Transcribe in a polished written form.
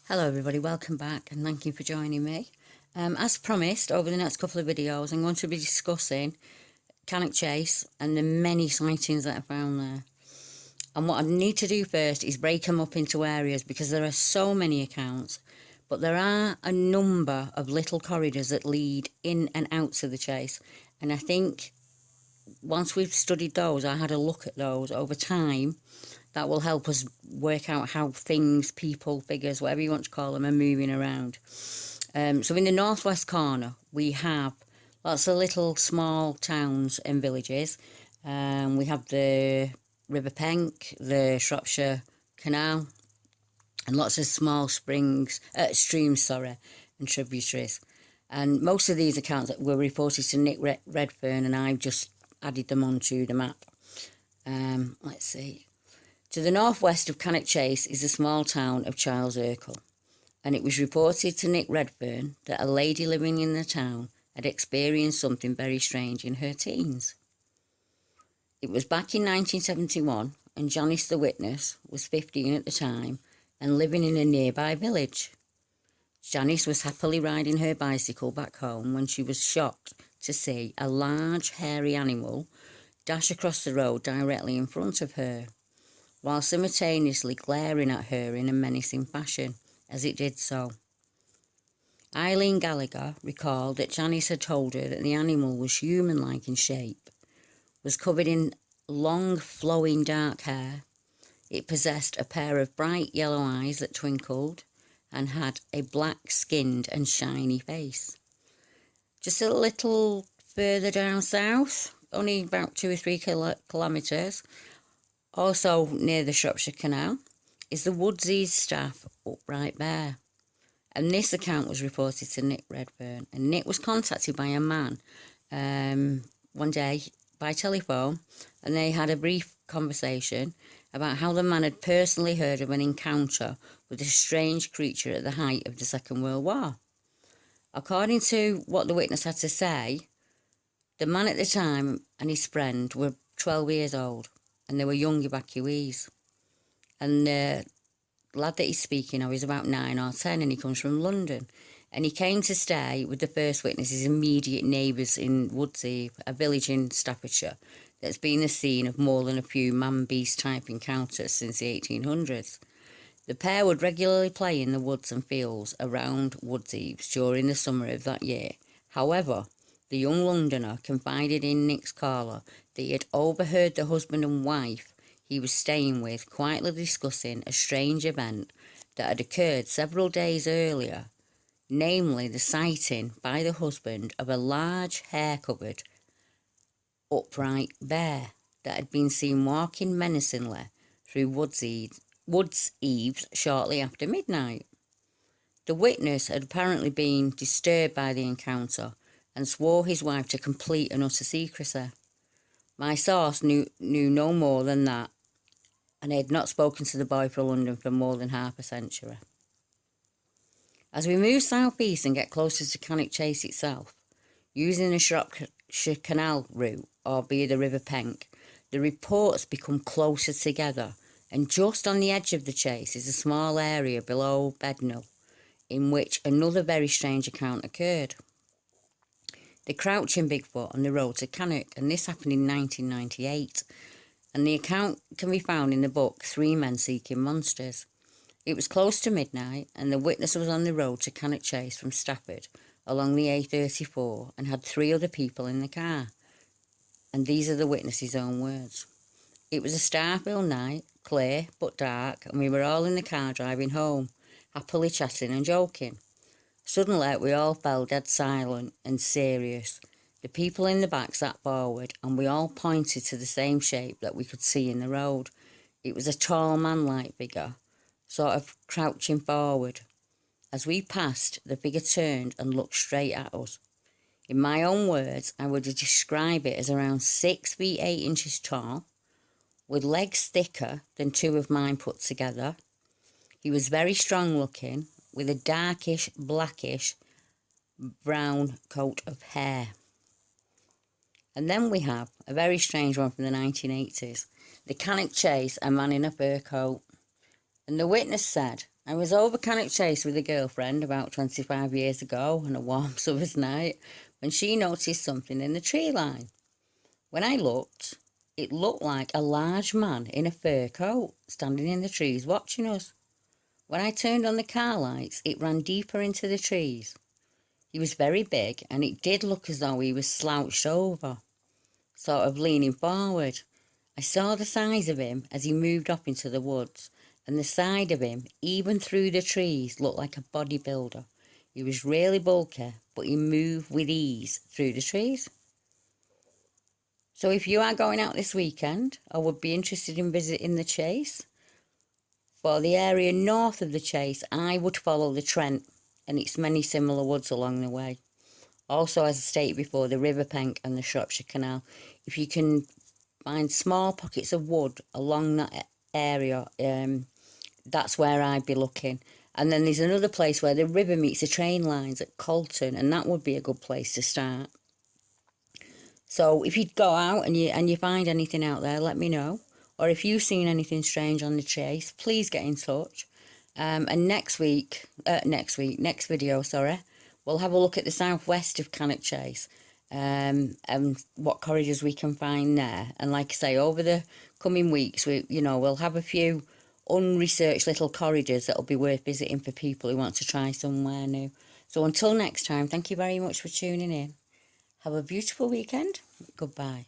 Hello everybody, welcome back and thank you for joining me. As promised, over the next couple of videos I'm going to be discussing Cannock Chase and the many sightings that I found there. And what I need to do first is break them up into areas because there are so many accounts, but there are a number of little corridors that lead in and out to the chase. And I think once we've studied those, I had a look at those over time, that will help us work out how things, people, figures, whatever you want to call them, are moving around. So in the northwest corner, we have lots of little small towns and villages. We have the River Penk, the Shropshire Canal, and lots of small streams, and tributaries. And most of these accounts were reported to Nick Redfern, and I've just added them onto the map. Let's see. To the northwest of Cannock Chase is the small town of Charles Urkel, and it was reported to Nick Redfern that a lady living in the town had experienced something very strange in her teens. It was back in 1971, and Janice the witness was 15 at the time and living in a nearby village. Janice was happily riding her bicycle back home when she was shocked to see a large hairy animal dash across the road directly in front of her, while simultaneously glaring at her in a menacing fashion as it did so. Eileen Gallagher recalled that Janice had told her that the animal was human-like in shape, was covered in long flowing dark hair, it possessed a pair of bright yellow eyes that twinkled, and had a black-skinned and shiny face. Just a little further down south, only about 2 or 3 kilometres, also near the Shropshire Canal, is the Woodsies Staff Upright Bear. And this account was reported to Nick Redfern. And Nick was contacted by a man one day by telephone, and they had a brief conversation about how the man had personally heard of an encounter with a strange creature at the height of the Second World War. According to what the witness had to say, the man at the time and his friend were 12 years old, and they were young evacuees. And the lad that he's speaking of is about 9 or 10, and he comes from London. And he came to stay with the first witness, his immediate neighbours in Woodsey, a village in Staffordshire that's been the scene of more than a few man-beast type encounters since the 1800s. The pair would regularly play in the woods and fields around Woodseaves during the summer of that year. However, the young Londoner confided in Nick's caller that he had overheard the husband and wife he was staying with quietly discussing a strange event that had occurred several days earlier, namely the sighting by the husband of a large hair-covered upright bear that had been seen walking menacingly through Woods Eaves shortly after midnight. The witness had apparently been disturbed by the encounter and swore his wife to complete and utter secrecy. My source knew no more than that, and had not spoken to the boy from London for more than half a century. As we move southeast and get closer to Cannock Chase itself, using the Shropshire Canal route or via the River Penk, the reports become closer together, and just on the edge of the chase is a small area below Bednall, in which another very strange account occurred. The crouching Bigfoot on the road to Cannock, and this happened in 1998, and the account can be found in the book 3 Men Seeking Monsters. It was close to midnight, and the witness was on the road to Cannock Chase from Stafford along the A34 and had 3 other people in the car. And these are the witness's own words. It was a star-filled night, clear but dark, and we were all in the car driving home, happily chatting and joking. Suddenly we all fell dead silent and serious. The people in the back sat forward, and we all pointed to the same shape that we could see in the road. It was a tall man-like figure, sort of crouching forward. As we passed, the figure turned and looked straight at us. In my own words, I would describe it as around 6 feet 8 inches tall, with legs thicker than 2 of mine put together. He was very strong looking, with a darkish, blackish, brown coat of hair. And then we have a very strange one from the 1980s. The Cannock Chase, a man in a fur coat. And the witness said, I was over Cannock Chase with a girlfriend about 25 years ago on a warm summer's night when she noticed something in the tree line. When I looked, it looked like a large man in a fur coat standing in the trees watching us. When I turned on the car lights, it ran deeper into the trees. He was very big, and it did look as though he was slouched over, sort of leaning forward. I saw the size of him as he moved up into the woods, and the side of him, even through the trees, looked like a bodybuilder. He was really bulky, but he moved with ease through the trees. So if you are going out this weekend, or would be interested in visiting the Chase, for the area north of the Chase, I would follow the Trent and its many similar woods along the way. Also, as I stated before, the River Penk and the Shropshire Canal. If you can find small pockets of wood along that area, that's where I'd be looking. And then there's another place where the river meets the train lines at Colton, and that would be a good place to start. So if you go out and you find anything out there, let me know. Or if you've seen anything strange on the Chase, please get in touch. And next video, we'll have a look at the southwest of Cannock Chase, and what corridors we can find there. And like I say, over the coming weeks, we'll have a few unresearched little corridors that'll be worth visiting for people who want to try somewhere new. So until next time, thank you very much for tuning in. Have a beautiful weekend. Goodbye.